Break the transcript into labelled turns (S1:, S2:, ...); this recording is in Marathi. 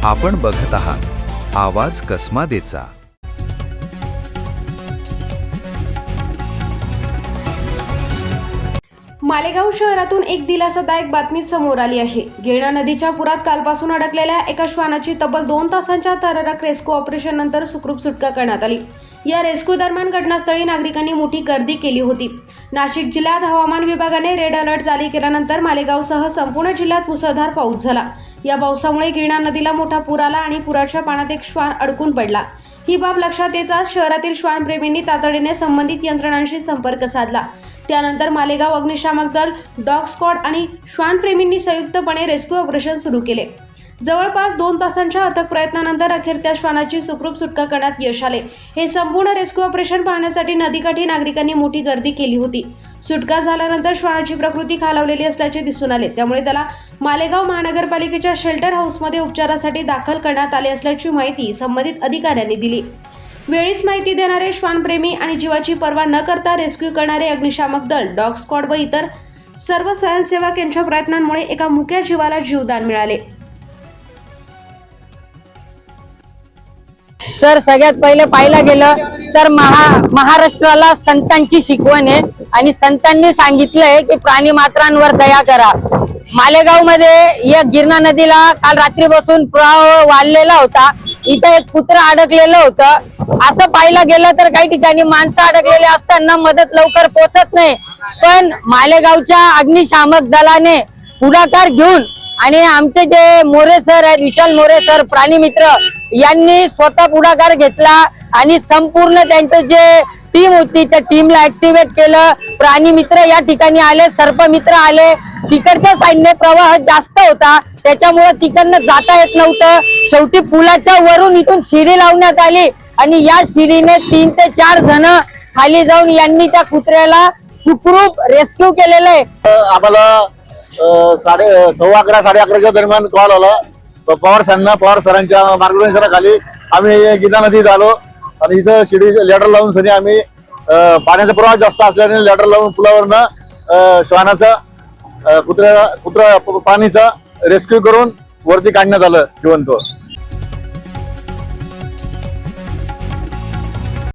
S1: आपण बघत आहात आवाज कसमादेचा।
S2: मालेगाव शहरातून एक दिलासादायक बातमी समोर आली आहे। गिरणा नदीच्या पुरात कालपासून अडकलेल्या एका श्वानाची तब्बल 2 तासांच्या थरारक रेस्क्यू ऑपरेशन नंतर सुखरूप सुटका करण्यात आली। या रेस्क्यू दरम्यान घटनास्थळी नागरिकांनी मोठी गर्दी केली होती। नाशिक जिल्ह्यात हवामान विभागाने रेड अलर्ट जारी केल्यानंतर मालेगावसह संपूर्ण जिल्ह्यात मुसळधार पाऊस झाला। या पावसामुळे गिरणा नदीला मोठा पूर आला आणि पुराच्या पाण्यात एक श्वान अडकून पडला। ही बाब लक्षात येताच शहरातील श्वानप्रेमींनी तातडीने संबंधित यंत्रणांशी संपर्क साधला। त्यानंतर मालेगाव अग्निशामक दल, डॉग स्क्वॉड आणि श्वानप्रेमींनी संयुक्तपणे रेस्क्यू ऑपरेशन सुरू केले। जवळपास 2 तासांच्या अथक प्रयत्नानंतर अखेर त्या श्वानाची सुखरूप सुटका करण्यात यश आले। हे संपूर्ण रेस्क्यू ऑपरेशन पाहण्यासाठी नदीकाठी नागरिकांनी मोठी गर्दी केली होती। सुटका झाल्यानंतर श्वानाची प्रकृती खालावलेली असल्याचे दिसून आले, त्यामुळे त्याला मालेगाव महानगरपालिकेच्या शेल्टर हाऊसमध्ये उपचारासाठी दाखल करण्यात आले असल्याची माहिती संबंधित अधिकाऱ्यांनी दिली। वेळीच माहिती देणारे श्वानप्रेमी आणि जीवाची पर्वा न करता रेस्क्यू करणारे अग्निशामक दल, डॉग स्क्वॉड व इतर सर्व स्वयंसेवक यांच्या प्रयत्नांमुळे एका मुक्या जीवाला जीवदान मिळाले।
S3: सर, सगळ्यात पहिले पाहायला गेलं तर महाराष्ट्राला संतांची शिकवण आहे आणि संतांनी सांगितलंय की प्राणी मात्रांवर दया करा। मालेगाव मध्ये या गिरणा नदीला काल रात्रीपासून प्रवाह वाढलेला होता। इथे एक कुत्र अडकलेलं होतं। असं पाहायला गेलं तर काही ठिकाणी माणसं अडकलेले असताना मदत लवकर पोहोचत नाही, पण मालेगावच्या अग्निशामक दलाने पुढाकार घेऊन आणि आमचे जे मोरे सर आहेत, विशाल मोरे सर, प्राणी मित्र यांनी स्वतः पुढाकार घेतला आणि संपूर्ण त्यांचं जे टीम होती त्या टीमला ऍक्टिव्हेट केलं। प्राणी मित्र या ठिकाणी आले, सर्प मित्र आले। तिकडच्या साईडने प्रवाह जास्त होता, त्याच्यामुळे तिकडनं जाता येत नव्हतं। शेवटी पुलाच्या वरून इथून शिडी लावण्यात आली आणि या शिडीने 3 ते 4 जण खाली जाऊन यांनी त्या कुत्र्याला सुखरूप रेस्क्यू केलेलं आहे।
S4: आम्हाला 11:15 11:30च्या दरम्यान कॉल आला पवार सरांच्या मार्गदर्शनाखाली आम्ही गिरणा नदीत आलो आणि इथं शिडी लेटर लावून सनी आम्ही पाण्याचा प्रवाह जास्त असल्याने लेटर लावून पुलावरनं श्वानाचा कुत्रा पाणीचा रेस्क्यू करून वरती काढण्यात आलं जिवंत।